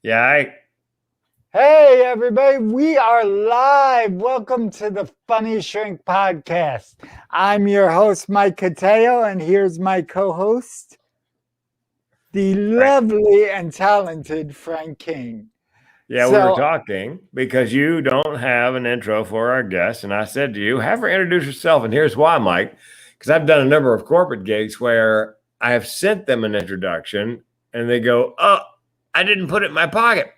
Yeah, Hey, everybody, we are live. Welcome to the Funny Shrink Podcast. I'm your host, Mike Cateo, and here's my co host, the Frank. lovely and talented Frank King. Yeah, we were So, talking because you don't have an intro for our guest. And I said to you, have her introduce herself. And here's why, Mike, because I've done a number of corporate gigs where I have sent them an introduction and they go, "Oh, I didn't put it in my pocket.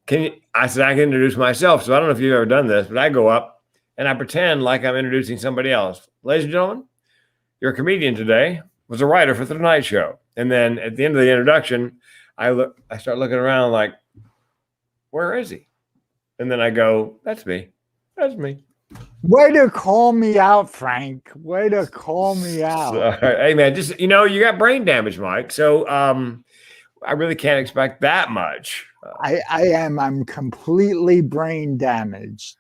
Can you?" I said, I can introduce myself. So I don't know if you've ever done this, but I go up and I pretend like I'm introducing somebody else. Ladies and gentlemen, your comedian today was a writer for the Tonight Show. And then at the end of the introduction, I start looking around like, where is he? And then I go, that's me. That's me. way to call me out, Frank. Way to call me So, out. hey man, just you got brain damage, Mike. So I really can't expect that much. I'm completely brain damaged.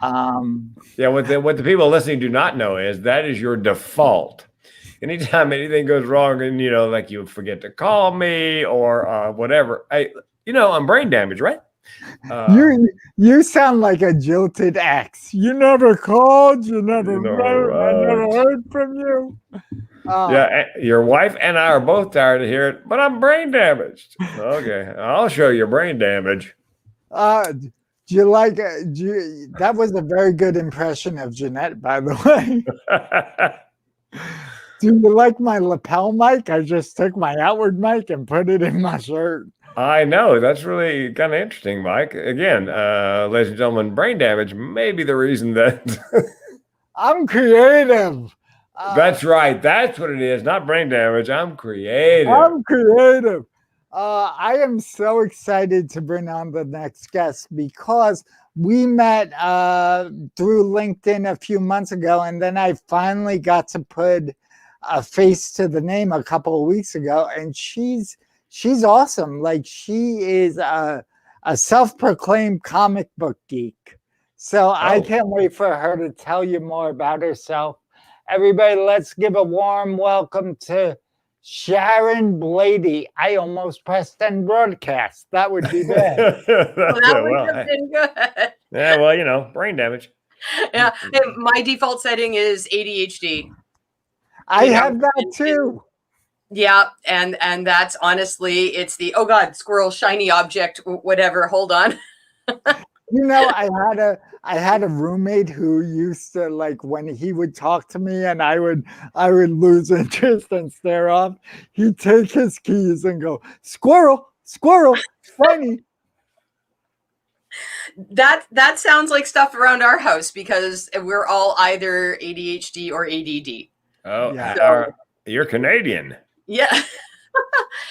Yeah, what the people listening do not know is that is your default. Anytime anything goes wrong and like you forget to call me or whatever, I'm brain damaged, right? You sound like a jilted ex. You never called, you never wrote, I never Right. heard from you. Yeah, your wife and I are both tired of hearing it, but I'm brain damaged. Okay, I'll show you brain damage. Do you like that was a very good impression of Jeanette, by the way. Do you like my lapel mic? I just took my outward mic and put it in my shirt. I know that's really kind of interesting, Mike. Again, ladies and gentlemen, brain damage may be the reason that. I'm creative. That's right. That's what it is. Not brain damage. I'm creative. I'm creative. I am so excited to bring on the next guest because we met through LinkedIn a few months ago, and then I finally got to put a face to the name a couple of weeks ago, and she's awesome. Like she is a self-proclaimed comic book geek. So I can't wait for her to tell you more about herself. Everybody, let's give a warm welcome to Sharon Blady. I almost pressed end broadcast. That would be bad. That would have been good. Yeah, well, brain damage. Yeah, my default setting is ADHD. I have that too. Yeah, and that's honestly, it's the oh god, squirrel, shiny object, whatever. Hold on. I had a roommate who used to, like, when he would talk to me and I would lose interest and stare off, he'd take his keys and go, squirrel, squirrel, shiny. That sounds like stuff around our house because we're all either ADHD or ADD. Oh, yeah. So, you're Canadian. Yeah.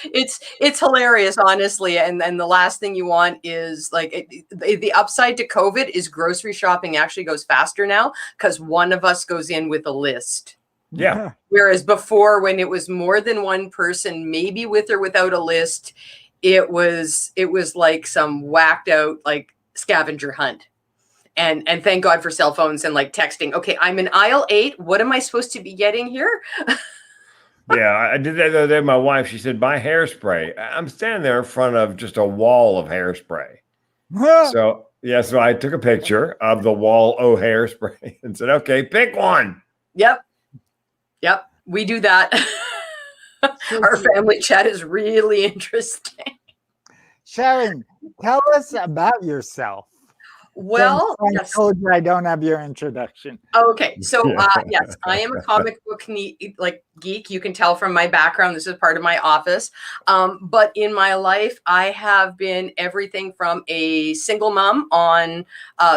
It's hilarious, honestly, and the last thing you want is like the upside to COVID is grocery shopping actually goes faster now because one of us goes in with a list. Yeah. Whereas before, when it was more than one person, maybe with or without a list, it was like some whacked out like scavenger hunt. And thank God for cell phones and like texting. Okay, I'm in aisle 8. What am I supposed to be getting here? Yeah, I did that the other day. My wife, she said, buy hairspray. I'm standing there in front of just a wall of hairspray. So I took a picture of the wall of hairspray and said, okay, pick one. Yep. We do that. Our family chat is really interesting. Sharon, tell us about yourself. Well, I told you I don't have your introduction. Okay, so yes, I am a comic book geek. You can tell from my background. This is part of my office. But in my life, I have been everything from a single mom on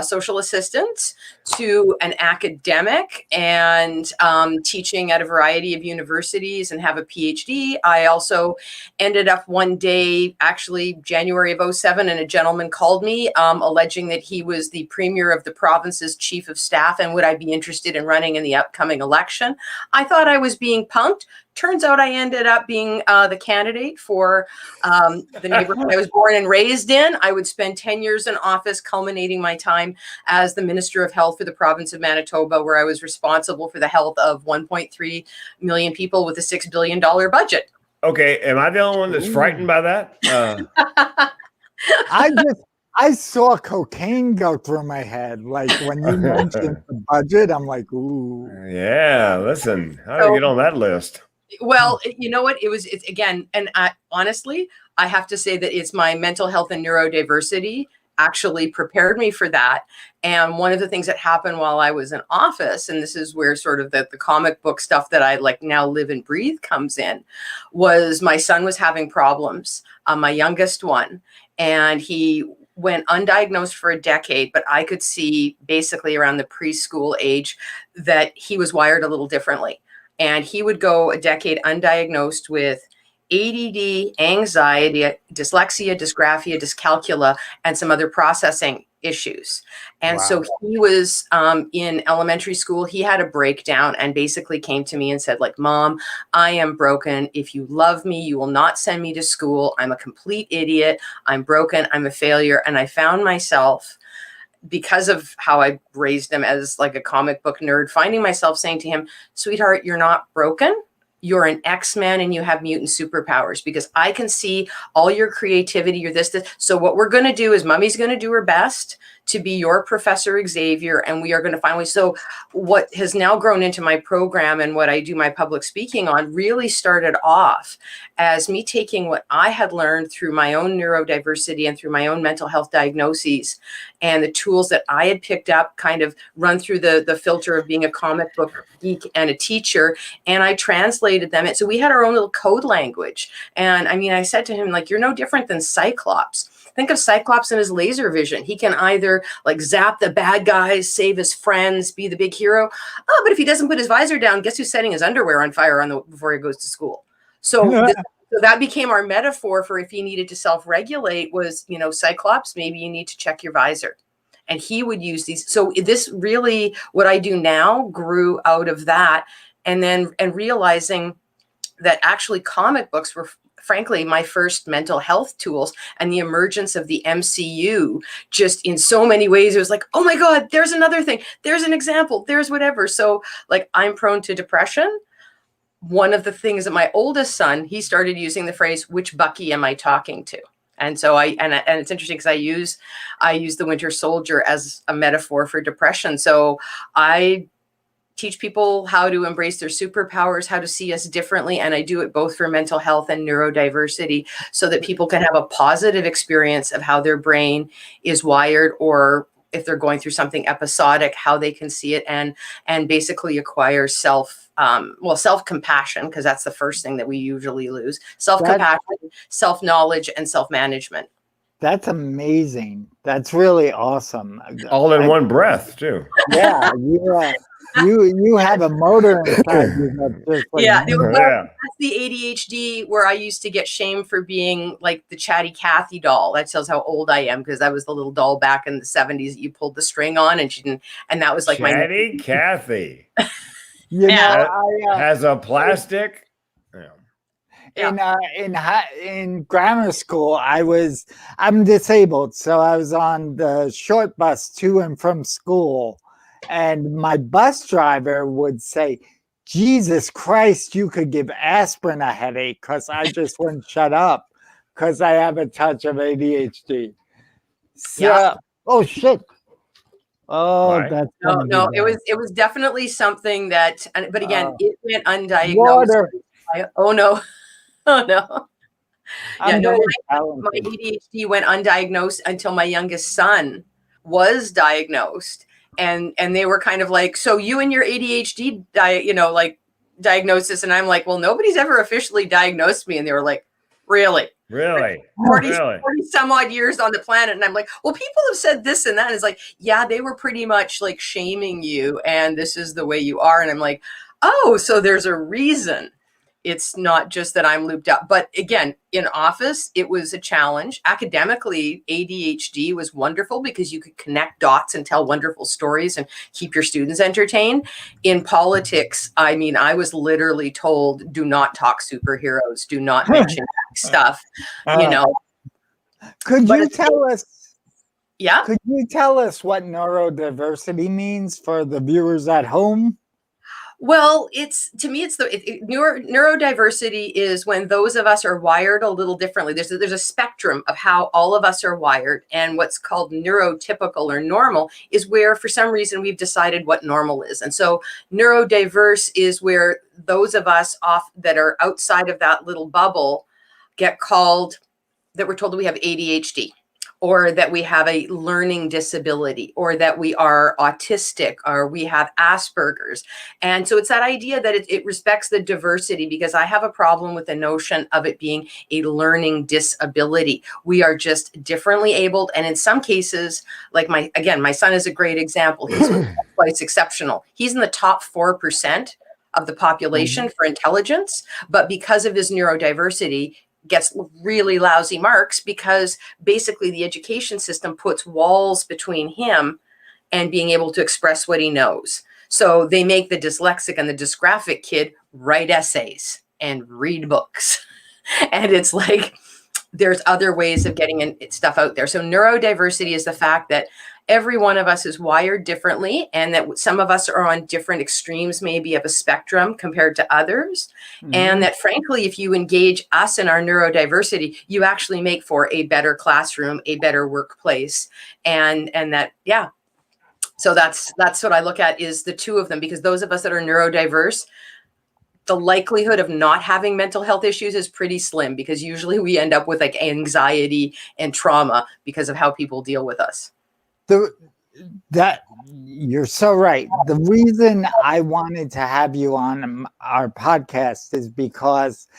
social assistance to an academic and teaching at a variety of universities and have a PhD. I also ended up one day, actually January of 2007, and a gentleman called me alleging that he was the premier of the province's chief of staff and would I be interested in running in the upcoming election. I thought I was being punked. Turns out I ended up being the candidate for the neighborhood I was born and raised in. I would spend 10 years in office, culminating my time as the Minister of Health for the province of Manitoba, where I was responsible for the health of 1.3 million people with a $6 billion budget. Okay, am I the only one that's frightened by that? I saw cocaine go through my head. Like when you mentioned the budget, I'm like, ooh. Yeah, listen, how do So- you get on that list? Well, you know what? It's again, and honestly, I have to say that it's my mental health and neurodiversity actually prepared me for that. And one of the things that happened while I was in office, and this is where sort of the comic book stuff that I like now live and breathe comes in, was my son was having problems, my youngest one, and he went undiagnosed for a decade, but I could see basically around the preschool age that he was wired a little differently. And he would go a decade undiagnosed with ADD, anxiety, dyslexia, dysgraphia, dyscalculia, and some other processing issues. And Wow. so he was in elementary school. He had a breakdown and basically came to me and said, like, Mom, I am broken. If you love me, you will not send me to school. I'm a complete idiot. I'm broken. I'm a failure. And I found myself, because of how I raised him as like a comic book nerd, finding myself saying to him, sweetheart, you're not broken. You're an X-Man and you have mutant superpowers, because I can see all your creativity. You're this. So what we're going to do is Mummy's going to do her best to be your Professor Xavier, and we are going to find ways. So what has now grown into my program and what I do my public speaking on really started off as me taking what I had learned through my own neurodiversity and through my own mental health diagnoses and the tools that I had picked up, kind of run through the filter of being a comic book geek and a teacher, and I translated them. And so we had our own little code language. And I mean, I said to him, like, you're no different than Cyclops. Think of Cyclops and his laser vision. He can either like zap the bad guys, save his friends, be the big hero. Oh, but if he doesn't put his visor down, guess who's setting his underwear on fire before he goes to school? So that became our metaphor for if he needed to self-regulate was, you know, Cyclops, maybe you need to check your visor. And he would use these. So this really, what I do now grew out of that. And then, and realizing that actually comic books were frankly my first mental health tools, and the emergence of the MCU just in so many ways, it was like, oh my God, there's another thing. There's an example. There's whatever. So like, I'm prone to depression. One of the things that my oldest son, he started using the phrase, which Bucky am I talking to? And so and it's interesting because I use the Winter Soldier as a metaphor for depression. So I teach people how to embrace their superpowers, how to see us differently. And I do it both for mental health and neurodiversity so that people can have a positive experience of how their brain is wired, or if they're going through something episodic, how they can see it and basically acquire self-compassion, because that's the first thing that we usually lose. Self-compassion, self-knowledge, and self-management. That's amazing. That's really awesome. All in one breath, too. Yeah, you have a motor inside you that's just like, that's the ADHD where I used to get shamed for being like the chatty Cathy doll. That tells how old I am, because I was the little doll back in the 70s that you pulled the string on, and she didn't, and that was like chatty Cathy. you know, has a plastic. In grammar school, I'm disabled, so I was on the short bus to and from school, and my bus driver would say, Jesus Christ, you could give aspirin a headache, because I just wouldn't shut up because I have a touch of ADHD. So, oh shit. Oh, Right. that's no. It was definitely something that, but again, it went undiagnosed. Oh no. Oh no. Yeah, no, my ADHD went undiagnosed until my youngest son was diagnosed. And they were kind of like, so you and your ADHD diagnosis. And I'm like, well, nobody's ever officially diagnosed me. And they were like, really? 40 some odd years on the planet. And I'm like, well, people have said this and that. And it's like, yeah, they were pretty much like shaming you, and this is the way you are. And I'm like, oh, so there's a reason. It's not just that I'm looped up. But again, in office, it was a challenge. Academically, ADHD was wonderful because you could connect dots and tell wonderful stories and keep your students entertained. In politics, I mean, I was literally told, do not talk superheroes, do not mention stuff, you know. Could you tell us? Yeah. Could you tell us what neurodiversity means for the viewers at home? Well, to me, it's neurodiversity is when those of us are wired a little differently. There's a spectrum of how all of us are wired, and what's called neurotypical or normal is where, for some reason, we've decided what normal is. And so, neurodiverse is where those of us that are outside of that little bubble get called, that we're told that we have ADHD, or that we have a learning disability, or that we are autistic, or we have Asperger's. And so it's that idea that it respects the diversity, because I have a problem with the notion of it being a learning disability. We are just differently abled. And in some cases, like my son is a great example. He's quite exceptional. He's in the top 4% of the population for intelligence, but because of his neurodiversity, gets really lousy marks, because basically the education system puts walls between him and being able to express what he knows. So they make the dyslexic and the dysgraphic kid write essays and read books. And it's like, there's other ways of getting stuff out there. So neurodiversity is the fact that every one of us is wired differently, and that some of us are on different extremes, maybe of a spectrum compared to others. And that frankly, if you engage us in our neurodiversity, you actually make for a better classroom, a better workplace. And that, yeah. So that's what I look at, is the two of them, because those of us that are neurodiverse, the likelihood of not having mental health issues is pretty slim, because usually we end up with like anxiety and trauma because of how people deal with us. That you're so right. The reason I wanted to have you on our podcast is because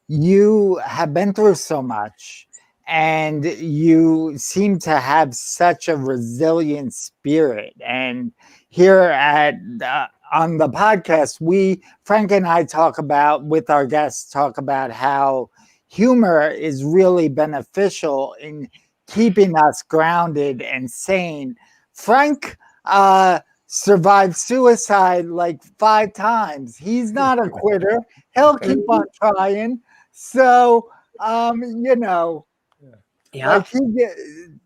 you have been through so much, and you seem to have such a resilient spirit. And here at on the podcast, Frank and I with our guests, talk about how humor is really beneficial in keeping us grounded and sane. Frank survived suicide like 5 times. He's not a quitter. He'll keep on trying. So, like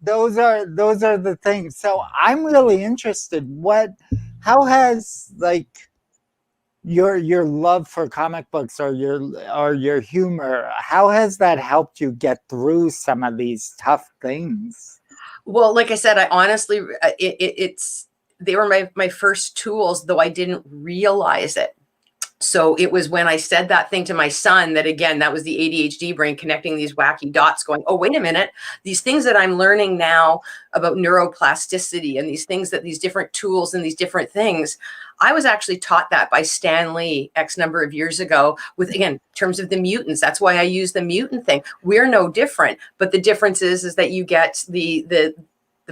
those are the things. So I'm really interested. How has like your love for comic books or your humor, how has that helped you get through some of these tough things? Well, like I said, I honestly, they were my first tools, though I didn't realize it. So it was when I said that thing to my son that, again, that was the ADHD brain connecting these wacky dots going, oh, wait a minute, these things that I'm learning now about neuroplasticity and these different tools and these different things, I was actually taught that by Stan Lee X number of years ago with, again, in terms of the mutants. That's why I use the mutant thing. We're no different, but the difference is that you get the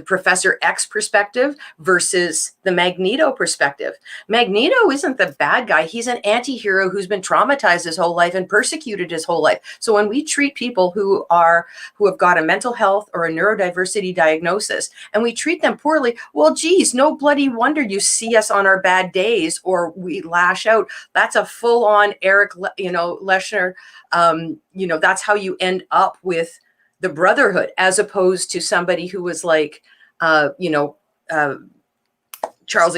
Professor X perspective versus the Magneto perspective. Magneto isn't the bad guy. He's an anti-hero who's been traumatized his whole life and persecuted his whole life. So when we treat people who have got a mental health or a neurodiversity diagnosis and we treat them poorly, well, geez, no bloody wonder you see us on our bad days or we lash out. That's a full-on Eric, Leshner. That's how you end up with the Brotherhood, as opposed to somebody who was like, Charles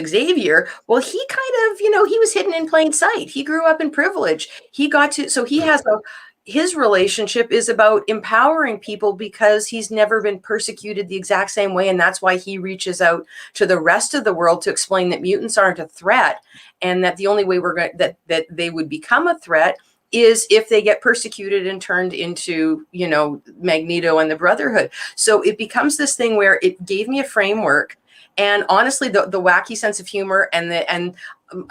Xavier. Well, he kind of, he was hidden in plain sight. He grew up in privilege. His relationship is about empowering people because he's never been persecuted the exact same way. And that's why he reaches out to the rest of the world to explain that mutants aren't a threat, and that the only way that they would become a threat is if they get persecuted and turned into, Magneto and the Brotherhood. So it becomes this thing where it gave me a framework. And honestly, the wacky sense of humor and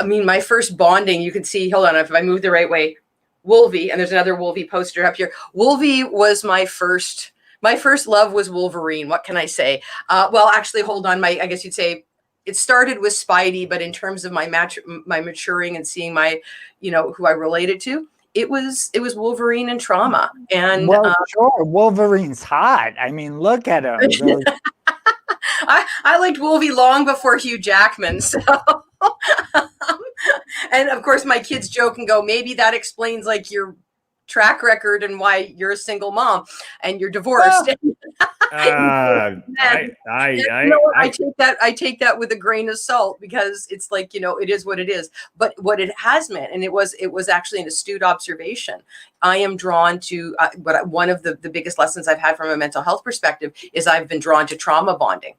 my first bonding, you can see, hold on, if I move the right way, Wolvie, and there's another Wolvie poster up here. Wolvie was my first love was Wolverine. What can I say? Well, actually, hold on. I guess you'd say it started with Spidey, but in terms of my maturing and seeing my, who I related to, it was Wolverine and trauma. And sure, Wolverine's hot. I mean, look at him. I liked Wolvie long before Hugh Jackman. So, and of course, my kids joke and go, maybe that explains like your track record and why you're a single mom and you're divorced. I take that with a grain of salt, because it's like, it is what it is. But what it has meant, and it was actually an astute observation. I am drawn to one of the biggest lessons I've had from a mental health perspective is I've been drawn to trauma bonding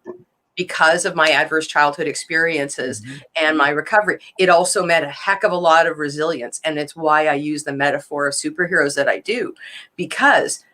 because of my adverse childhood experiences and my recovery. It also meant a heck of a lot of resilience. And it's why I use the metaphor of superheroes that I do, because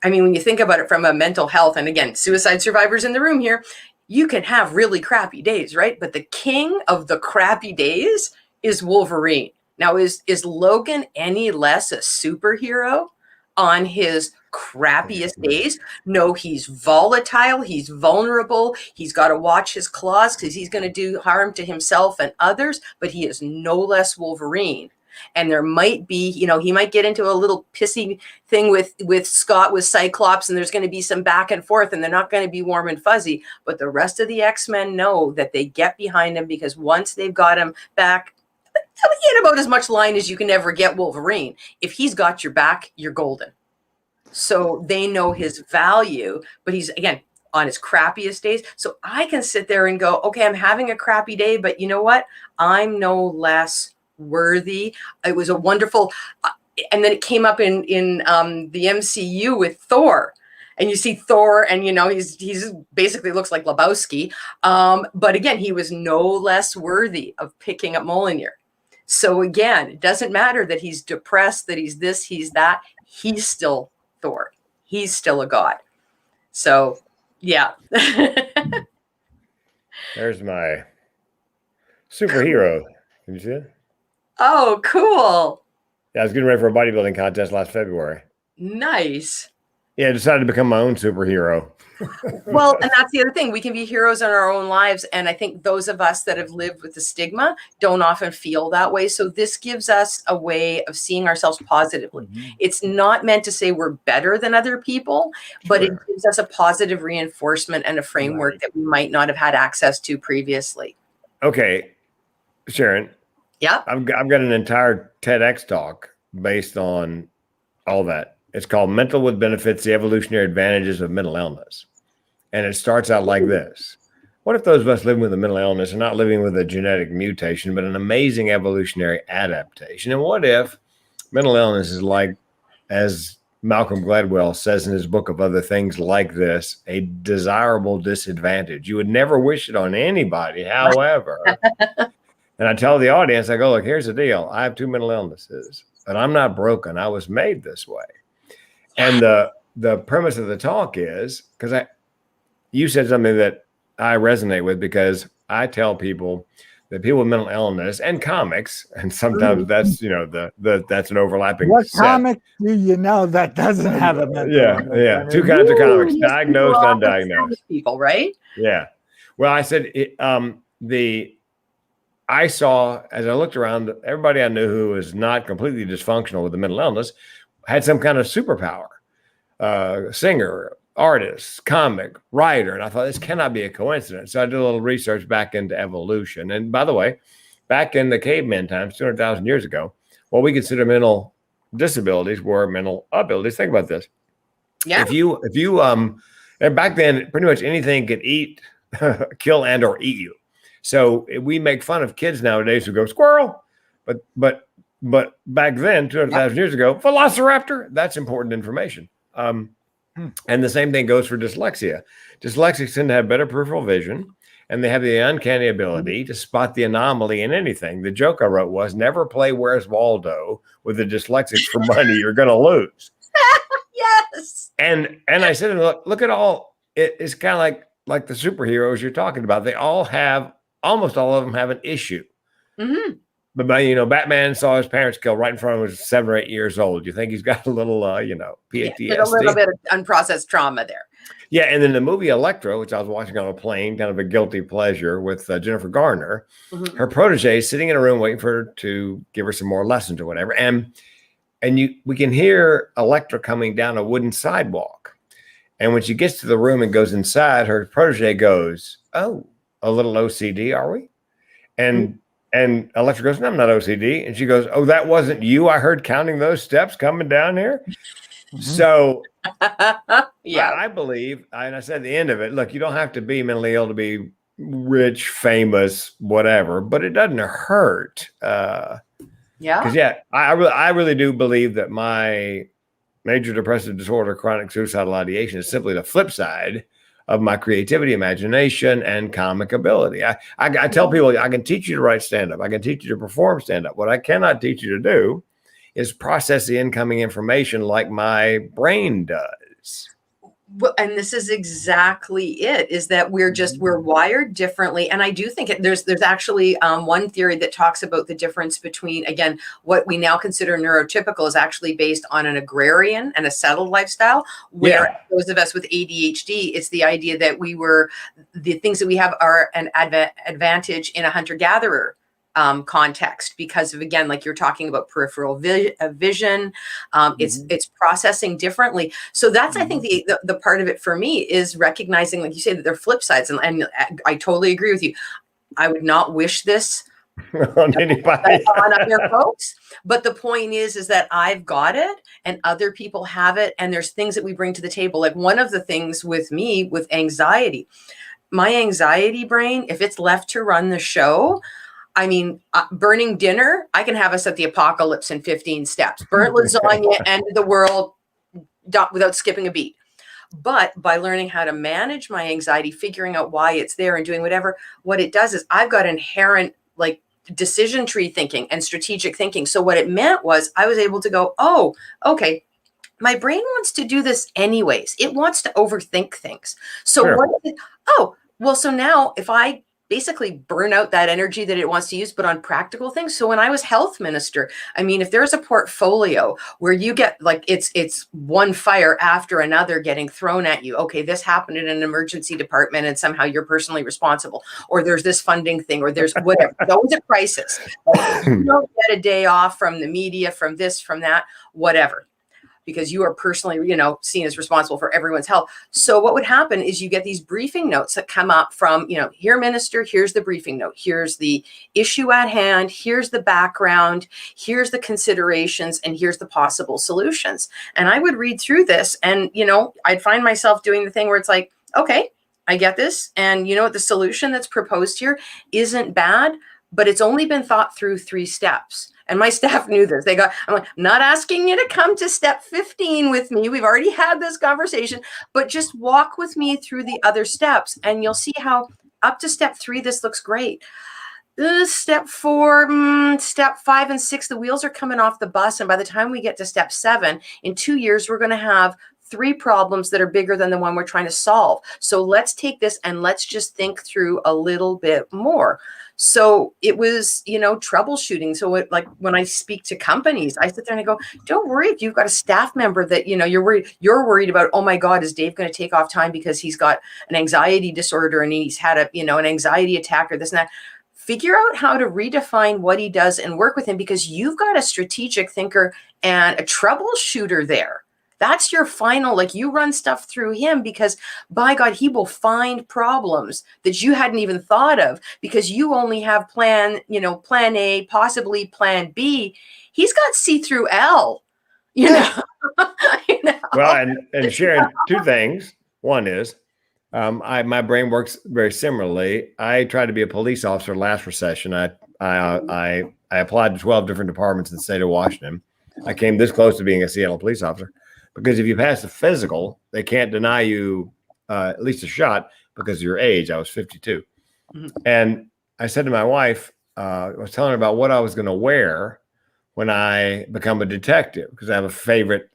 I mean, when you think about it from a mental health, and again, suicide survivors in the room here, you can have really crappy days, right? But the king of the crappy days is Wolverine. Now, is Logan any less a superhero on his crappiest days? No, he's volatile. He's vulnerable. He's got to watch his claws because he's going to do harm to himself and others, but he is no less Wolverine. And there might be, he might get into a little pissy thing with Scott, with Cyclops, and there's going to be some back and forth, and they're not going to be warm and fuzzy. But the rest of the X-Men know that they get behind him, because once they've got him back in about as much line as you can ever get Wolverine, if he's got your back, you're golden. So they know his value, but he's, again, on his crappiest days. So I can sit there and go, okay, I'm having a crappy day, but you know what? I'm no less worthy. It was a wonderful, and then it came up in the MCU with Thor, and you see Thor, and he's basically looks like Lebowski, but again, he was no less worthy of picking up Mjolnir. So again, it doesn't matter that he's depressed, that he's this, he's that. He's still Thor. He's still a god. So yeah. There's my superhero. Can you see it? Oh, cool. Yeah, I was getting ready for a bodybuilding contest last February. Nice. Yeah, I decided to become my own superhero. Well, and that's the other thing. We can be heroes in our own lives. And I think those of us that have lived with the stigma don't often feel that way. So this gives us a way of seeing ourselves positively. It's not meant to say we're better than other people, but it gives us a positive reinforcement and a framework that we might not have had access to previously. Okay, Sharon. Yeah. I've got an entire TEDx talk based on all that. It's called Mental with Benefits, the Evolutionary Advantages of Mental Illness. And it starts out like this. What if those of us living with a mental illness are not living with a genetic mutation, but an amazing evolutionary adaptation? And what if mental illness is like, as Malcolm Gladwell says in his book of other things like this, a desirable disadvantage? You would never wish it on anybody. However, and I tell the audience, I go, look, here's the deal. I have 2 mental illnesses, but I'm not broken. I was made this way. And the premise of the talk is, because you said something that I resonate with, because I tell people that people with mental illness and comics, and sometimes that's, that's an overlapping What set. comic do you know that doesn't have a mental illness? Yeah. I mean, 2 kinds of comics, diagnosed, undiagnosed. People, right? Yeah. Well, I said, I saw, as I looked around, everybody I knew who was not completely dysfunctional with a mental illness had some kind of superpower. Singer, artist, comic, writer. And I thought, this cannot be a coincidence. So I did a little research back into evolution. And by the way, back in the caveman times, 200,000 years ago, what we consider mental disabilities were mental abilities. Think about this. Yeah. If you and back then, pretty much anything could eat, kill, and or eat you. So we make fun of kids nowadays who go squirrel, but back then, 200,000 years ago, velociraptor. That's important information. And the same thing goes for dyslexia. Dyslexics tend to have better peripheral vision, and they have the uncanny ability to spot the anomaly in anything. The joke I wrote was, never play Where's Waldo with the dyslexics for money. You're going to lose. Yes. And I said, look at all. It's kind of like the superheroes you're talking about. They all have, almost all of them have an issue. Mm-hmm. But Batman saw his parents killed right in front of him. He was 7 or 8 years old. You think he's got a little, PTSD? Yeah, a little bit of unprocessed trauma there. Yeah, and then the movie Electra, which I was watching on a plane, kind of a guilty pleasure with Jennifer Garner. Mm-hmm. Her protege is sitting in a room waiting for her to give her some more lessons or whatever, and we can hear Electra coming down a wooden sidewalk. And when she gets to the room and goes inside, her protege goes, "Oh, a little OCD, are we?" And Electra goes, "No, I'm not OCD." And she goes, "Oh, that wasn't you? I heard counting those steps coming down here." So Yeah. I believe, and I said at the end of it, look, you don't have to be mentally ill to be rich, famous, whatever, but it doesn't hurt. Because I really do believe that my major depressive disorder, chronic suicidal ideation, is simply the flip side of my creativity, imagination, and comic ability. I tell people I can teach you to write stand-up. I can teach you to perform stand-up. What I cannot teach you to do is process the incoming information like my brain does. Well, and this is exactly it, is that we're wired differently. And I do think there's actually one theory that talks about the difference between, again, what we now consider neurotypical is actually based on an agrarian and a settled lifestyle, where those of us with ADHD, it's the idea that the things that we have are an advantage in a hunter-gatherer context, because of, again, like you're talking about peripheral vision, it's processing differently. So that's, I think the part of it for me is recognizing, like you say, that they're flip sides. And I totally agree with you. I would not wish this on anybody, on other folks. But the point is that I've got it and other people have it. And there's things that we bring to the table. Like one of the things with me with anxiety, my anxiety brain, if it's left to run the show, I mean, burning dinner, I can have us at the apocalypse in 15 steps. Burnt lasagna, end of the world, without skipping a beat. But by learning how to manage my anxiety, figuring out why it's there and doing whatever, what it does is I've got inherent like decision tree thinking and strategic thinking. So what it meant was I was able to go, oh, okay, my brain wants to do this anyways. It wants to overthink things. So so now if I basically burn out that energy that it wants to use, but on practical things. So when I was health minister, I mean, if there's a portfolio where you get like, it's one fire after another getting thrown at you. Okay, this happened in an emergency department and somehow you're personally responsible, or there's this funding thing, or there's whatever. It's always a crisis. You don't get a day off from the media, from this, from that, whatever, because you are personally, seen as responsible for everyone's health. So what would happen is you get these briefing notes that come up from, here, minister, here's the briefing note. Here's the issue at hand. Here's the background. Here's the considerations. And here's the possible solutions. And I would read through this and, I'd find myself doing the thing where it's like, okay, I get this. And you know what? The solution that's proposed here isn't bad, but it's only been thought through 3 steps. And my staff knew this. I'm like, I'm not asking you to come to step 15 with me. We've already had this conversation, but just walk with me through the other steps. And you'll see how up to step 3, this looks great. Step 4, step 5 and 6, the wheels are coming off the bus. And by the time we get to step 7, in 2 years, we're going to have 3 problems that are bigger than the one we're trying to solve. So let's take this and let's just think through a little bit more. So it was, troubleshooting. So like when I speak to companies, I sit there and I go, don't worry if you've got a staff member that, you're worried about, oh my God, is Dave going to take off time because he's got an anxiety disorder and he's had an anxiety attack or this and that. Figure out how to redefine what he does and work with him, because you've got a strategic thinker and a troubleshooter there. That's your final, like you run stuff through him, because by God, he will find problems that you hadn't even thought of, because you only have plan A, possibly plan B. He's got C through L, Well, and Sharon, 2 things. One is, my brain works very similarly. I tried to be a police officer last recession. I applied to 12 different departments in the state of Washington. I came this close to being a Seattle police officer. Because if you pass the physical, they can't deny you at least a shot because of your age. I was 52. Mm-hmm. And I said to my wife, I was telling her about what I was going to wear when I become a detective, because I have a favorite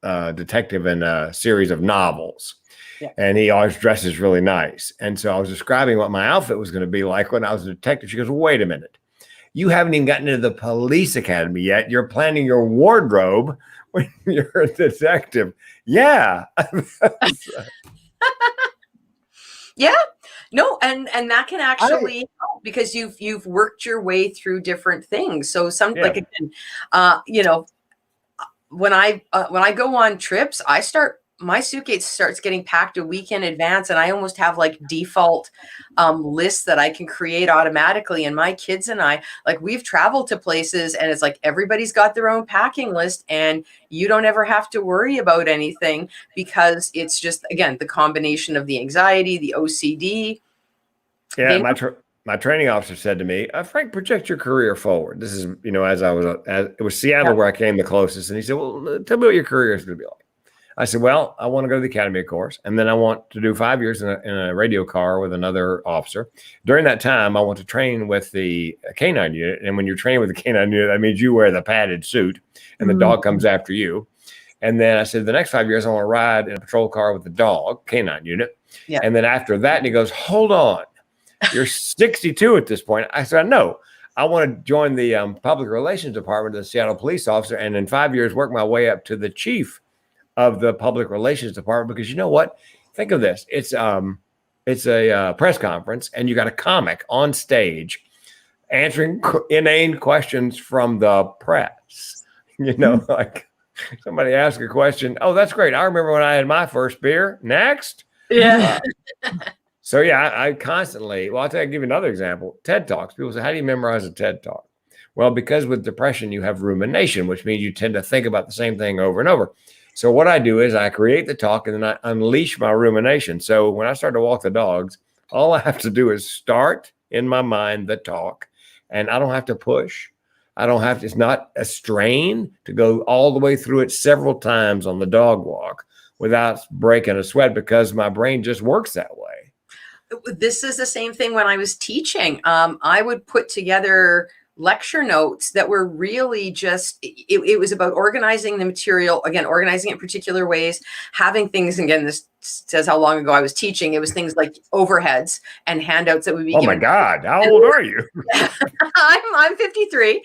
detective in a series of novels. Yeah. And he always dresses really nice. And so I was describing what my outfit was going to be like when I was a detective. She goes, wait a minute. You haven't even gotten into the police academy yet. You're planning your wardrobe when you're a detective. Yeah. Yeah. No, and that can actually help, because you've worked your way through different things. So like again, when I go on trips, I start my suitcase starts getting packed a week in advance, and I almost have like default lists that I can create automatically. And my kids and I, like, we've traveled to places and it's like everybody's got their own packing list, and you don't ever have to worry about anything because it's just, again, the combination of the anxiety, the OCD. Yeah, my training officer said to me, Frank, project your career forward. This is, as it was Seattle where I came the closest. And he said, well, tell me what your career is going to be like. I said, well, I want to go to the academy, of course. And then I want to do 5 years in a radio car with another officer. During that time, I want to train with the canine unit. And when you're training with the canine unit, that means you wear the padded suit and the dog comes after you. And then I said, the next 5 years, I want to ride in a patrol car with the dog, canine unit. Yeah. And then after that, and he goes, hold on. You're 62 at this point. I said, no, I want to join the public relations department of the Seattle police officer. And in 5 years, work my way up to the chief of the public relations department. Because you know what? Think of this. It's a press conference and you got a comic on stage answering inane questions from the press. Like somebody asked a question. Oh, that's great. I remember when I had my first beer. Next. Yeah. So yeah, I constantly, I'll give you another example. TED Talks. People say, how do you memorize a TED Talk? Well, because with depression, you have rumination, which means you tend to think about the same thing over and over. So what I do is I create the talk and then I unleash my rumination. So when I start to walk the dogs, all I have to do is start in my mind the talk, and I don't have to push. It's not a strain to go all the way through it several times on the dog walk without breaking a sweat, because my brain just works that way. This is the same thing when I was teaching. I would put together lecture notes that were really just, it was about organizing the material, again, organizing it in particular ways, having things, again, this says how long ago I was teaching. It was things like overheads and handouts that would be given. My God, how old are you? I'm 53.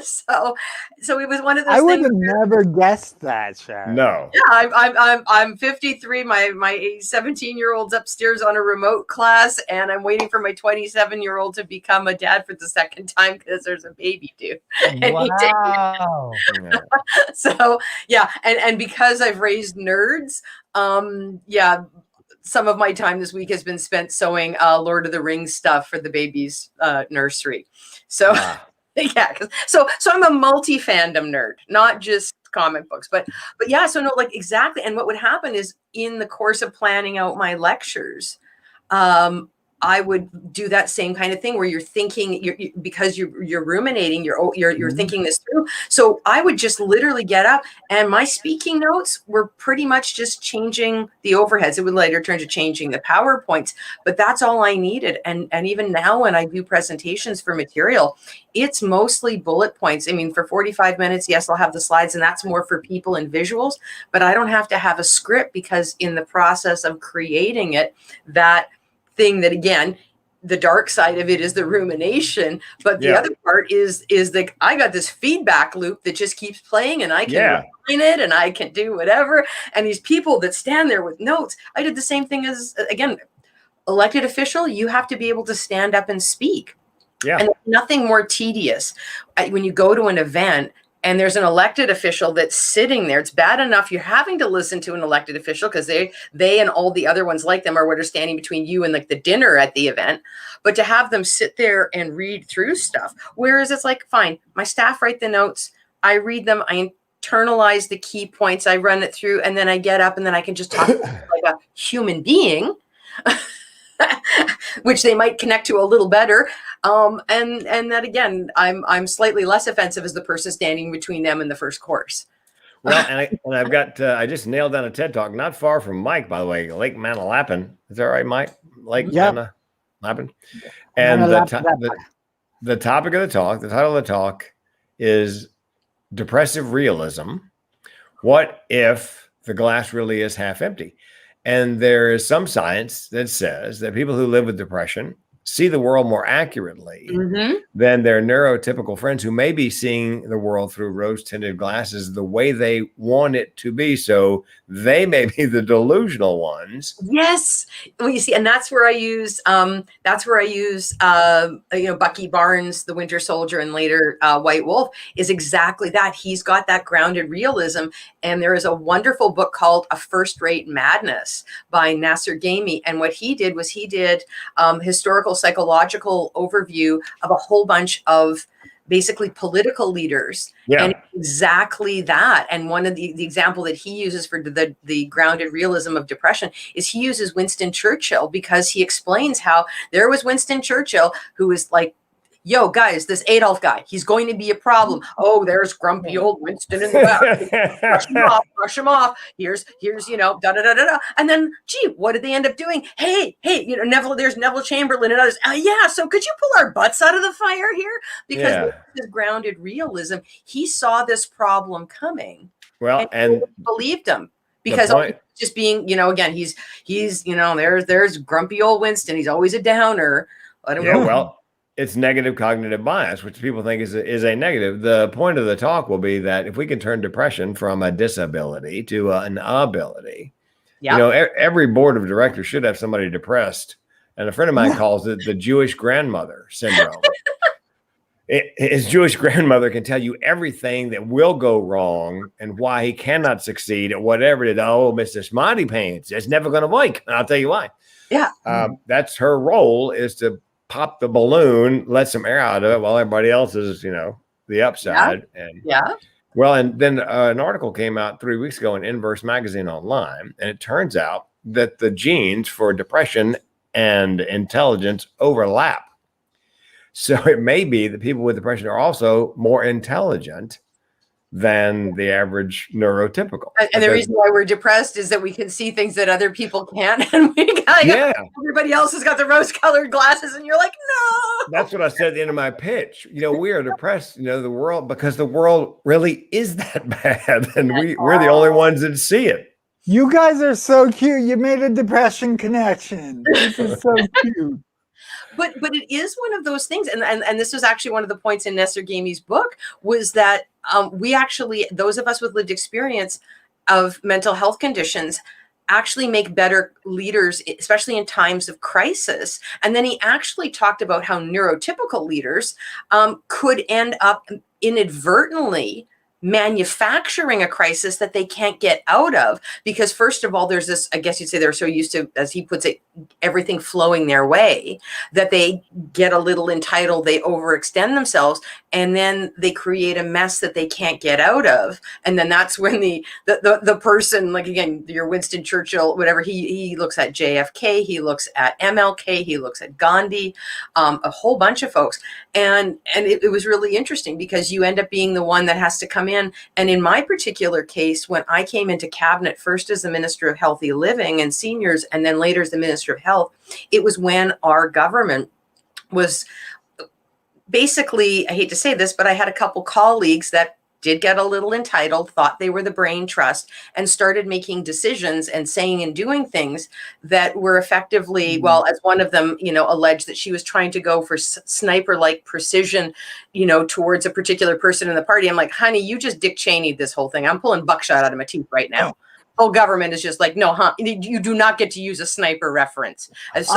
So it was one of those I would things. have never guessed that, Sharon. No. Yeah, I'm 53. My 17-year-old's upstairs on a remote class, and I'm waiting for my 27-year-old to become a dad for the second time because there's a baby due. Wow. So yeah, and because I've raised nerds, some of my time this week has been spent sewing Lord of the Rings stuff for the baby's nursery. So yeah, so I'm a multi-fandom nerd, not just comic books, but yeah, so no, like exactly. And what would happen is in the course of planning out my lectures, I would do that same kind of thing where you're thinking, because you're ruminating, you're thinking this through. So I would just literally get up, and my speaking notes were pretty much just changing the overheads. It would later turn to changing the PowerPoints, but that's all I needed. And even now when I do presentations for material, it's mostly bullet points. I mean, for 45 minutes, yes, I'll have the slides, and that's more for people and visuals, but I don't have to have a script, because in the process of creating it, that thing that, again, the dark side of it is the rumination, but the other part is that I got this feedback loop that just keeps playing, and I can refine it and I can do whatever. And these people that stand there with notes, I did the same thing as, again, elected official. You have to be able to stand up and speak. Yeah. And nothing more tedious when you go to an event and there's an elected official that's sitting there. It's bad enough you're having to listen to an elected official because they and all the other ones like them are what are standing between you and like the dinner at the event. But to have them sit there and read through stuff, whereas it's like, fine, my staff write the notes, I read them, I internalize the key points, I run it through, and then I get up and then I can just talk like a human being. Which they might connect to a little better, and that, again, I'm slightly less offensive as the person standing between them and the first course. Well, and I've got I just nailed down a TED Talk not far from Mike, by the way, Lake Manalapan. Is that right, Mike? Lake Manalapan. And the topic of the talk, the title of the talk is Depressive Realism. What if the glass really is half empty? And there is some science that says that people who live with depression see the world more accurately than their neurotypical friends who may be seeing the world through rose-tinted glasses the way they want it to be. So they may be the delusional ones. Yes. Well, you see, and that's where I use Bucky Barnes, the Winter Soldier, and later White Wolf, is exactly that. He's got that grounded realism. And there is a wonderful book called A First-Rate Madness by Nasser Ghaemi. And what he did was he did historical psychological overview of a whole bunch of basically political leaders. Yeah. And exactly that. And one of the example that he uses for the grounded realism of depression is he uses Winston Churchill, because he explains how there was Winston Churchill who was like, yo, guys, this Adolf guy, he's going to be a problem. Oh, there's grumpy old Winston in the back. Brush him off. Here's, da da da da da. And then, gee, what did they end up doing? Hey, Neville, there's Neville Chamberlain and others. Yeah, so could you pull our butts out of the fire here? Because his grounded realism, he saw this problem coming. Well, and believed him. Because just being, again, he's there's grumpy old Winston. He's always a downer. Let him go. Well, it's negative cognitive bias, which people think is a negative. The point of the talk will be that if we can turn depression from a disability to an ability, every board of directors should have somebody depressed. And a friend of mine calls it the Jewish grandmother syndrome. His Jewish grandmother can tell you everything that will go wrong and why he cannot succeed at whatever it is. Oh, Mr. Smarty Pants, it's never going to work. And I'll tell you why. Yeah. That's her role, is to pop the balloon, let some air out of it while everybody else is, the upside. Well, and then an article came out 3 weeks ago in Inverse Magazine Online, and it turns out that the genes for depression and intelligence overlap. So it may be that people with depression are also more intelligent than the average neurotypical. And the reason why we're depressed is that we can see things that other people can't. And everybody else has got the rose-colored glasses, and you're like, no. That's what I said at the end of my pitch. We are depressed, the world, because the world really is that bad. And we're the only ones that see it. You guys are so cute. You made a depression connection. This is so cute. But it is one of those things, and this was actually one of the points in Nasser Ghaemi's book, was that we actually, those of us with lived experience of mental health conditions, actually make better leaders, especially in times of crisis. And then he actually talked about how neurotypical leaders could end up inadvertently manufacturing a crisis that they can't get out of, because first of all, there's this, I guess you'd say, they're so used to, as he puts it, everything flowing their way, that they get a little entitled, they overextend themselves, and then they create a mess that they can't get out of. And then that's when the person, like, again, your Winston Churchill, whatever, he looks at JFK, he looks at MLK, he looks at Gandhi, a whole bunch of folks. And it was really interesting, because you end up being the one that has to come in. And in my particular case, when I came into cabinet, first as the Minister of Healthy Living and Seniors, and then later as the Minister of Health, it was when our government was basically, I hate to say this, but I had a couple colleagues that did get a little entitled, thought they were the brain trust, and started making decisions and saying and doing things that were effectively, well, as one of them, alleged that she was trying to go for sniper-like precision, towards a particular person in the party. I'm like, honey, you just Dick Cheney'd this whole thing. I'm pulling buckshot out of my teeth right now. Whole government is just like, no, you do not get to use a sniper reference. As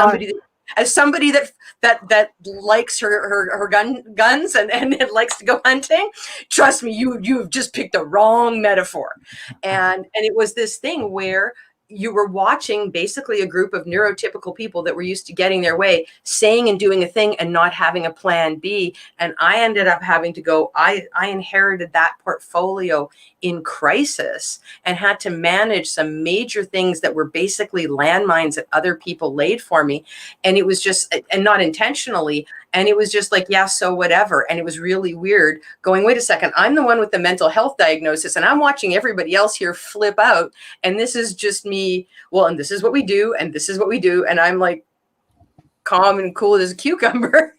somebody that likes her guns and likes to go hunting, trust me, you've just picked the wrong metaphor. And it was this thing where you were watching basically a group of neurotypical people that were used to getting their way, saying and doing a thing and not having a plan B. And I ended up having to go, I inherited that portfolio in crisis and had to manage some major things that were basically landmines that other people laid for me. And it was just, and not intentionally. And it was just like, yeah, so whatever. And it was really weird going, wait a second, I'm the one with the mental health diagnosis, and I'm watching everybody else here flip out. And this is just me. Well, and this is what we do. And this is what we do. And I'm like calm and cool as a cucumber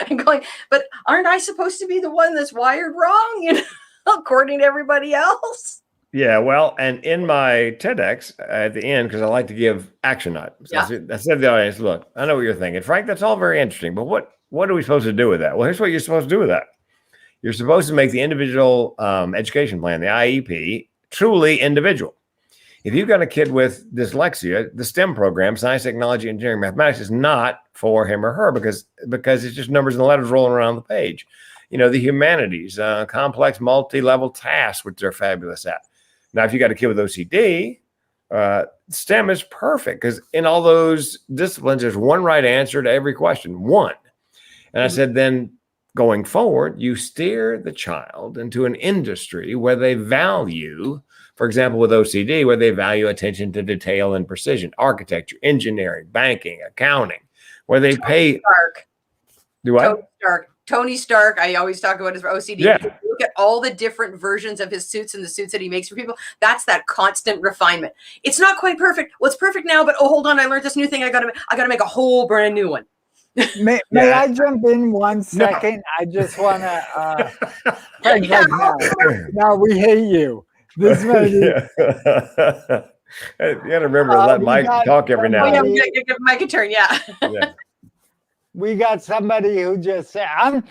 and going, but aren't I supposed to be the one that's wired wrong, according to everybody else? Yeah, well, and in my TEDx at the end, because I like to give action items, Yeah. I said to the audience, look, I know what you're thinking. Frank, that's all very interesting, but what are we supposed to do with that? Well, here's what you're supposed to do with that. You're supposed to make the individual education plan, the IEP, truly individual. If you've got a kid with dyslexia, the STEM program, science, technology, engineering, mathematics, is not for him or her because it's just numbers and letters rolling around the page. You know, the humanities, complex multi-level tasks, which they're fabulous at. Now, if you got a kid with OCD, STEM is perfect because in all those disciplines, there's one right answer to every question, one. And I said, then going forward, you steer the child into an industry where they value, for example, with OCD, where they value attention to detail and precision, architecture, engineering, banking, accounting, where they pay. Stark. Do what? Tony Stark. Tony Stark. I always talk about his OCD. Yeah. Look at all the different versions of his suits and the suits that he makes for people. That's that constant refinement. It's not quite perfect. Well, it's perfect now, but oh, hold on, I learned this new thing. I gotta make a whole brand new one. May I jump in 1 second? No. I just want to. Frank's like, no, we hate you. This may be. You got to remember to let Mike talk every now and then. Yeah, give Mike a turn. Yeah. We got somebody who just said, I'm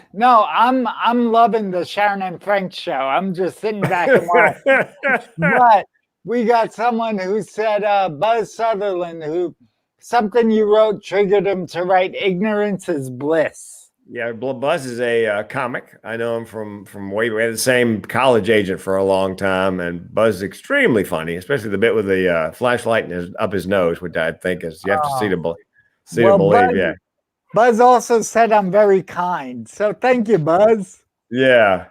loving the Sharon and Frank show. I'm just sitting back and watching. But we got someone who said, Buzz Sutherland, who something you wrote triggered him to write "Ignorance is Bliss." Yeah, Buzz is a comic. I know him from way back. We had the same college agent for a long time, and Buzz is extremely funny, especially the bit with the flashlight up his nose, which I think is you have to see to believe. Buzz, yeah. Buzz also said I'm very kind, so thank you, Buzz. Yeah.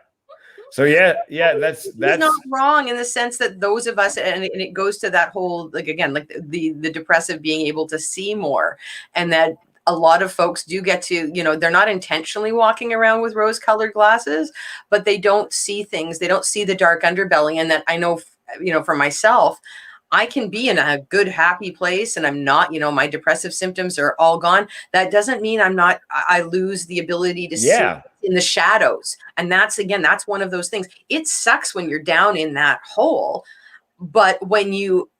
So yeah, that's He's not wrong in the sense that those of us, and it goes to that whole, like, again, like the depressive being able to see more, and that a lot of folks do get to, you know, they're not intentionally walking around with rose-colored glasses, but they don't see things. They don't see the dark underbelly. And that I know, you know, for myself, I can be in a good, happy place and I'm not, you know, my depressive symptoms are all gone. That doesn't mean I lose the ability to see in the shadows. And that's one of those things. It sucks when you're down in that hole. But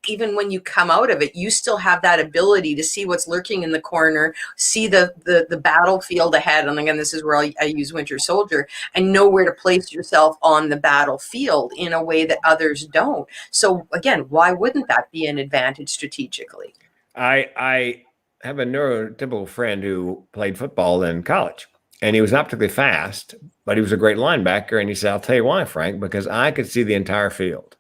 even when you come out of it, you still have that ability to see what's lurking in the corner, see the battlefield ahead. And again, this is where I use Winter Soldier, and know where to place yourself on the battlefield in a way that others don't. So again, why wouldn't that be an advantage strategically? I have a neurotypical friend who played football in college, and he was not particularly fast, but he was a great linebacker. And he said, I'll tell you why, Frank, because I could see the entire field.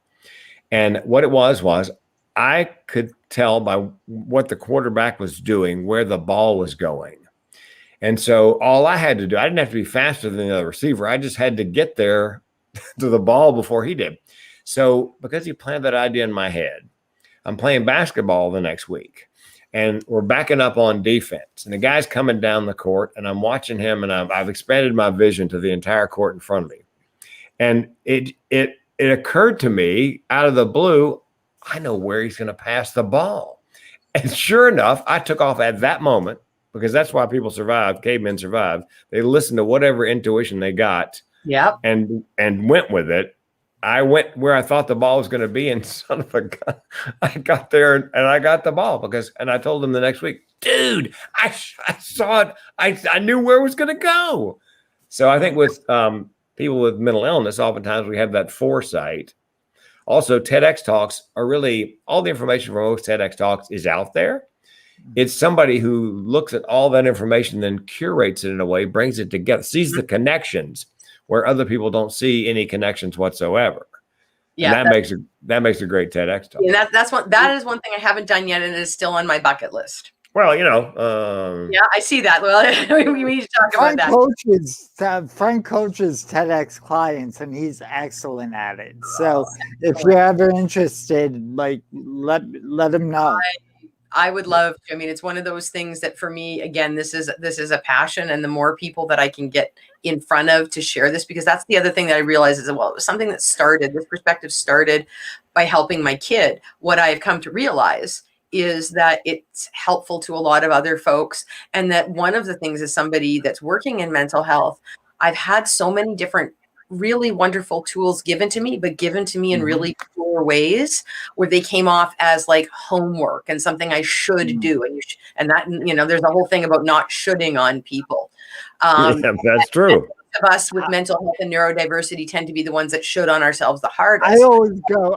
And what it was I could tell by what the quarterback was doing, where the ball was going. And so all I had to do, I didn't have to be faster than the other receiver. I just had to get there to the ball before he did. So because he planted that idea in my head, I'm playing basketball the next week. And we're backing up on defense. And the guy's coming down the court, and I'm watching him, and I've expanded my vision to the entire court in front of me. And it occurred to me out of the blue, I know where he's going to pass the ball. And sure enough, I took off at that moment, because that's why people survived, cavemen survived. They listened to whatever intuition they got and went with it. I went where I thought the ball was going to be, and son of a gun, I got there and I got the ball and I told him the next week, dude, I saw it. I knew where it was going to go. So I think with people with mental illness, oftentimes we have that foresight. Also, TEDx talks are really, all the information from most TEDx talks is out there. It's somebody who looks at all that information, then curates it in a way, brings it together, sees the connections where other people don't see any connections whatsoever. Yeah, and that makes a great TEDx talk. Yeah, that is one thing I haven't done yet, and it is still on my bucket list. Well, you know. Yeah, I see that. Well, we need to talk about that. Frank coaches TEDx clients, and he's excellent at it. So if you're ever interested, like let him know. I would love to. I mean, it's one of those things that for me, again, this is a passion, and the more people that I can get in front of to share this, because that's the other thing that I realized is, well, it was something that this perspective started by helping my kid. What I've come to realize is that it's helpful to a lot of other folks. And that one of the things, as somebody that's working in mental health, I've had so many different really wonderful tools given to me, but given to me in really poor ways where they came off as like homework and something I should do. And that, there's a whole thing about not shoulding on people. Yeah, that's true. Of us with mental health and neurodiversity tend to be the ones that should on ourselves the hardest.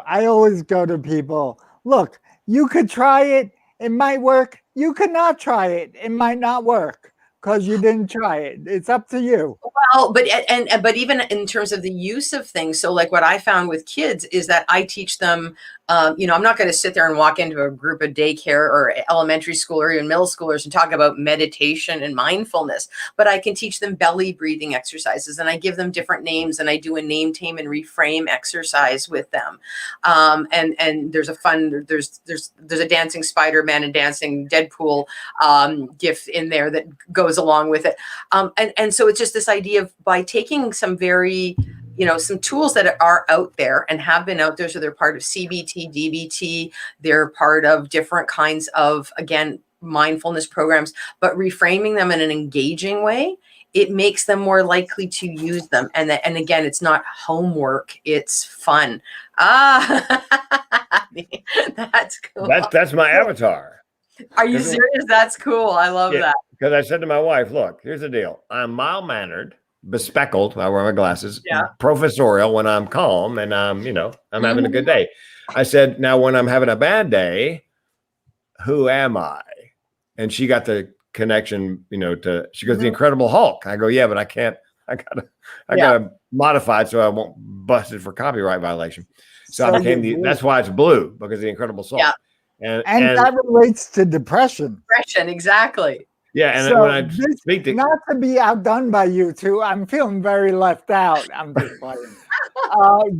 I always go to people. Look, you could try it. It might work. You could not try it. It might not work because you didn't try it. It's up to you. Well, but even in terms of the use of things, so like what I found with kids is that I teach them, I'm not going to sit there and walk into a group of daycare or elementary school or even middle schoolers and talk about meditation and mindfulness, but I can teach them belly breathing exercises, and I give them different names, and I do a name, tame, and reframe exercise with them. And there's a dancing Spider-Man and dancing Deadpool GIF in there that goes along with it. And so it's just this idea of, by taking some very, some tools that are out there and have been out there. So they're part of CBT, DBT, they're part of different kinds of, again, mindfulness programs, but reframing them in an engaging way, it makes them more likely to use them. And again, it's not homework, it's fun. That's cool. That's my avatar. Are you serious? That's cool. I love that. Because I said to my wife, look, here's the deal. I'm mild-mannered, bespectacled. I wear my glasses, professorial when I'm calm and I'm having a good day. I said, now when I'm having a bad day, who am I? And she got the connection, she goes, the Incredible Hulk. I go, yeah, but I gotta modify it so I won't bust it for copyright violation. So I became that's why it's blue, because the Incredible Hulk. Yeah. And that relates to depression. Depression, exactly. Yeah, and so when I speak to, not to be outdone by you two, I'm feeling very left out. I'm just playing.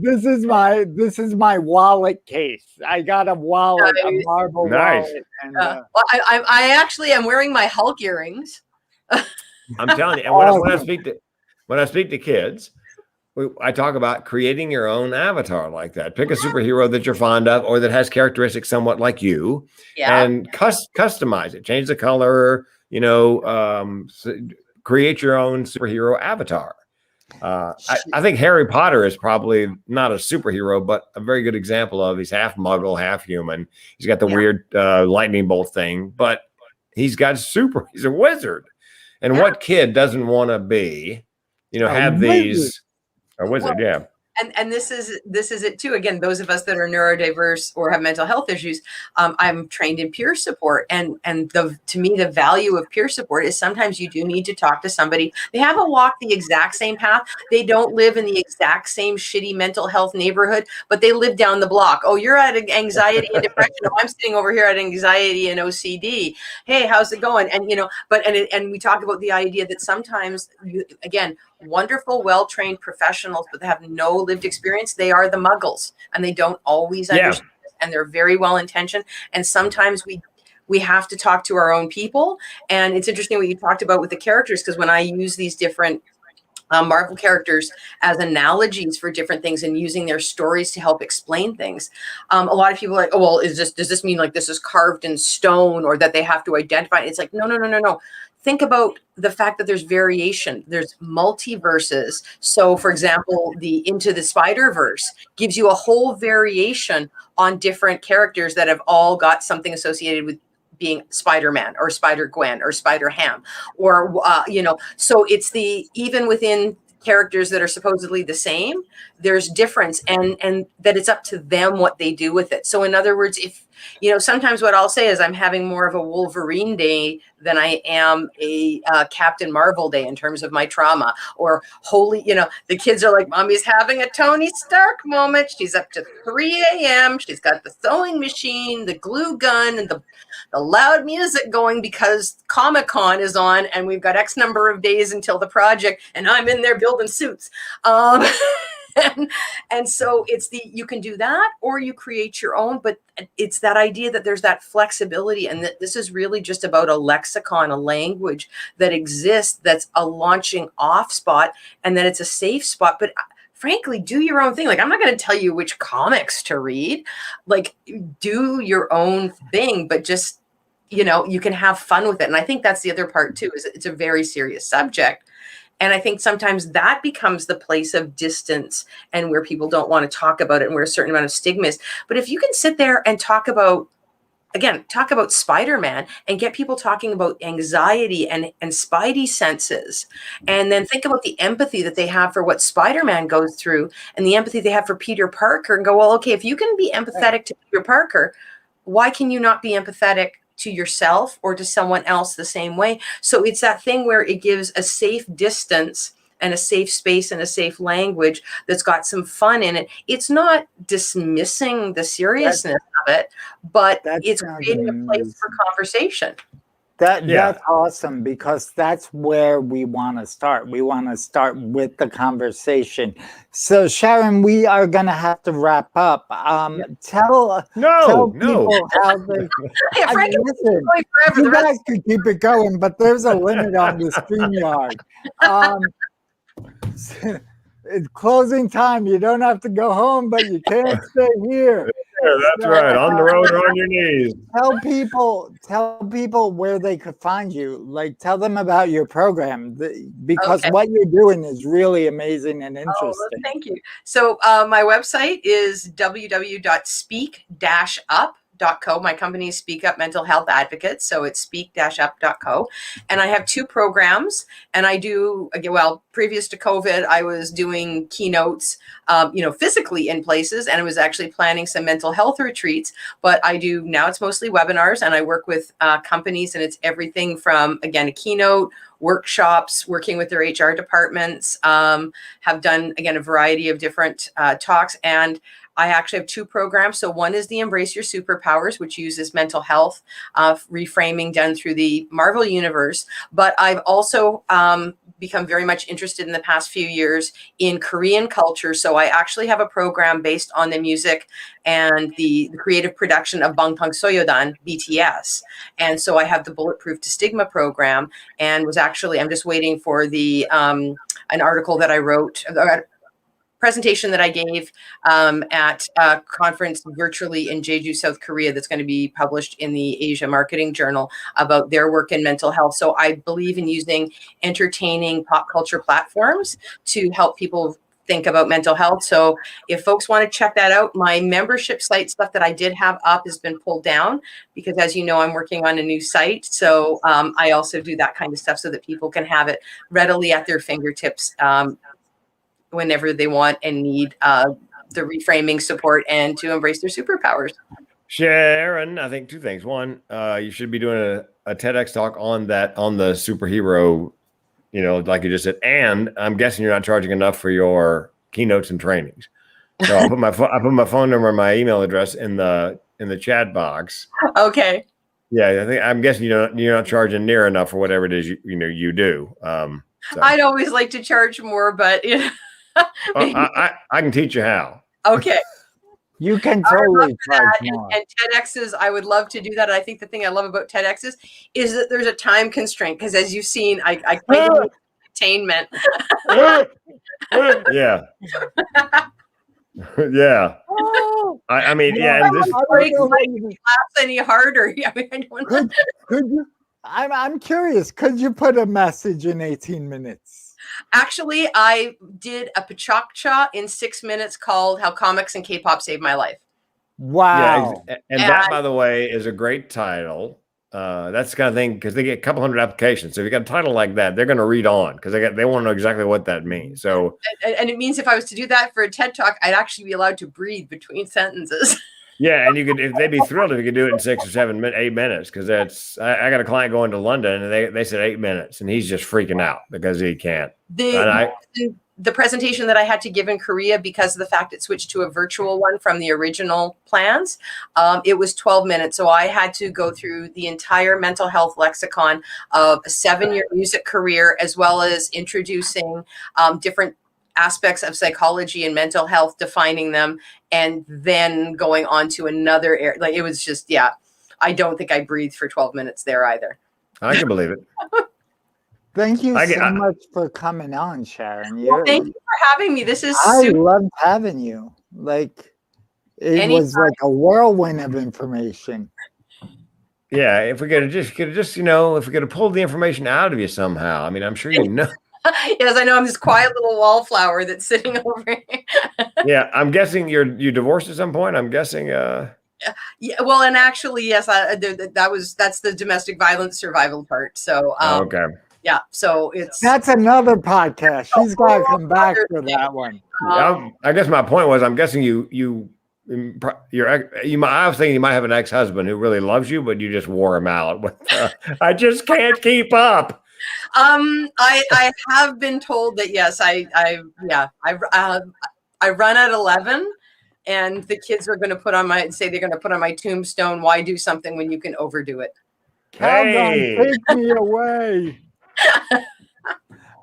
This is my wallet case. I got a wallet, a marble wallet. And, well, I actually am wearing my Hulk earrings. I'm telling you, and when I speak to kids, I talk about creating your own avatar like that. Pick a superhero that you're fond of or that has characteristics somewhat like you, and customize it. Change the color. Create your own superhero avatar. I think Harry Potter is probably not a superhero, but a very good example of, he's half muggle, half human. He's got the weird lightning bolt thing, but he's a wizard. And what kid doesn't want to be, have these a wizard? And this is it too. Again, those of us that are neurodiverse or have mental health issues, I'm trained in peer support, and to me, the value of peer support is sometimes you do need to talk to somebody. They haven't walked the exact same path. They don't live in the exact same shitty mental health neighborhood, but they live down the block. Oh, you're at anxiety and depression. Oh, I'm sitting over here at anxiety and OCD. Hey, how's it going? And and we talk about the idea that sometimes wonderful, well-trained professionals, but they have no lived experience. They are the muggles, and they don't always understand, and they're very well-intentioned. And sometimes we have to talk to our own people. And it's interesting what you talked about with the characters, because when I use these different Marvel characters as analogies for different things and using their stories to help explain things, a lot of people are like, oh, well, does this mean like this is carved in stone, or that they have to identify it? It's like, no. Think about the fact that there's variation. There's multiverses. So, for example, the Into the Spider-Verse gives you a whole variation on different characters that have all got something associated with being Spider-Man or Spider-Gwen or Spider-Ham, or so it's even within characters that are supposedly the same, there's difference, and that it's up to them what they do with it. So in other words, if sometimes what I'll say is I'm having more of a Wolverine day than I am a Captain Marvel day in terms of my trauma, or the kids are like, mommy's having a Tony Stark moment. She's up to 3 a.m. She's got the sewing machine, the glue gun, and the loud music going because Comic-Con is on, and we've got X number of days until the project, and I'm in there building suits. And so you can do that, or you create your own, but it's that idea that there's that flexibility, and that this is really just about a lexicon, a language that exists, that's a launching off spot, and that it's a safe spot. But frankly, do your own thing. Like, I'm not going to tell you which comics to read. Like, do your own thing, but just, you can have fun with it. And I think that's the other part too, is it's a very serious subject. And I think sometimes that becomes the place of distance and where people don't want to talk about it and where a certain amount of stigma is. But if you can sit there and talk about Spider-Man and get people talking about anxiety and spidey senses, and then think about the empathy that they have for what Spider-Man goes through and the empathy they have for Peter Parker, and go, well, okay, if you can be empathetic to Peter Parker, why can you not be empathetic to yourself or to someone else the same way? So it's that thing where it gives a safe distance and a safe space and a safe language that's got some fun in it. It's not dismissing the seriousness of it, but it's creating a place for conversation. That's awesome, because that's where we want to start. We want to start with the conversation. So Sharon, we are going to have to wrap up. Tell people how they. Listen, you guys could keep it going, but there's a limit on the StreamYard. It's closing time. You don't have to go home, but you can't stay here. Yeah, that's right. On the road or on your knees. Tell people where they could find you. Like, tell them about your program, because what you're doing is really amazing and interesting. Oh, well, thank you. So my website is www.speak-up.co. My company is Speak Up Mental Health Advocates, so it's speak-up.co. And I have 2 programs, and I do, well, previous to COVID, I was doing keynotes, physically in places, and I was actually planning some mental health retreats, but I do, now it's mostly webinars, and I work with companies, and it's everything from, again, a keynote, workshops, working with their HR departments, have done, again, a variety of different talks. And I actually have 2 programs. So one is the Embrace Your Superpowers, which uses mental health reframing done through the Marvel Universe. But I've also become very much interested in the past few years in Korean culture. So I actually have a program based on the music and the creative production of Bangtan Soyeodan, BTS. And so I have the Bulletproof to Stigma program, and I'm just waiting for the an article that I wrote, presentation that I gave at a conference virtually in Jeju, South Korea, that's going to be published in the Asia Marketing Journal about their work in mental health. So I believe in using entertaining pop culture platforms to help people think about mental health. So if folks want to check that out, my membership site stuff that I did have up has been pulled down because, as you know, I'm working on a new site. So I also do that kind of stuff so that people can have it readily at their fingertips whenever they want and need the reframing support and to embrace their superpowers. Sharon, I think 2 things. One, you should be doing a TEDx talk on the superhero, like you just said. And I'm guessing you're not charging enough for your keynotes and trainings. So I put my phone number and my email address in the chat box. Okay. Yeah, I'm guessing you're not charging near enough for whatever it is you do. So. I'd always like to charge more, but I can teach you how. Okay. You can totally charge more. And TEDx's, I would love to do that. I think the thing I love about TEDx's is that there's a time constraint, because as you've seen, I claim attainment. Yeah. Yeah. I mean, yeah. And this laughs any harder. Yeah, I don't could you? I'm curious. Could you put a message in 18 minutes? Actually, I did a pachakcha in 6 minutes called "How Comics and K-Pop Saved My Life." Wow. Yeah, and that, by the way, is a great title. That's the kind of thing, because they get a couple hundred applications. So if you got a title like that, they're going to read on, because they want to know exactly what that means. So, and it means if I was to do that for a TED Talk, I'd actually be allowed to breathe between sentences. Yeah, and they'd be thrilled if you could do it in 6 or 7, 8 minutes, because I got a client going to London, and they said 8 minutes, and he's just freaking out because he can't. The presentation that I had to give in Korea, because of the fact it switched to a virtual one from the original plans, it was 12 minutes. So I had to go through the entire mental health lexicon of a 7-year music career, as well as introducing different aspects of psychology and mental health, defining them, and then going on to another area. Like, it was just, yeah, I don't think I breathed for 12 minutes there either. I can believe it. Thank you so much for coming on, Sharon. Well, thank you for having me. This is I loved having you. Like, it was like a whirlwind of information. Yeah, if we could have just if we could have pulled the information out of you somehow. I mean, I'm sure you know. Yes, I know. I'm this quiet little wallflower that's sitting over here. Yeah, I'm guessing you divorced at some point. I'm guessing. Yeah, well, and actually, yes, that's the domestic violence survival part. So, Okay. yeah, so it's That's another podcast. She's got to whole come back other for thing. that one. I guess my point was, I'm guessing you I was thinking you might have an ex-husband who really loves you, but you just wore him out with I just can't keep up. I have been told that yes, I run at 11, and the kids are going to they're going to put on my tombstone. Why do something when you can overdo it? Calgon, Hey. take me away.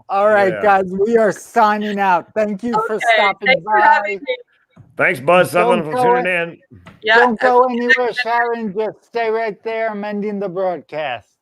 All right, Yeah. guys, we are signing out. Thank you for stopping thanks for by. having me. Thanks, Buzz Sutherland, for Don't go tuning in. Yeah, Don't go anywhere, Sharon. Just stay right there. I'm ending the broadcast.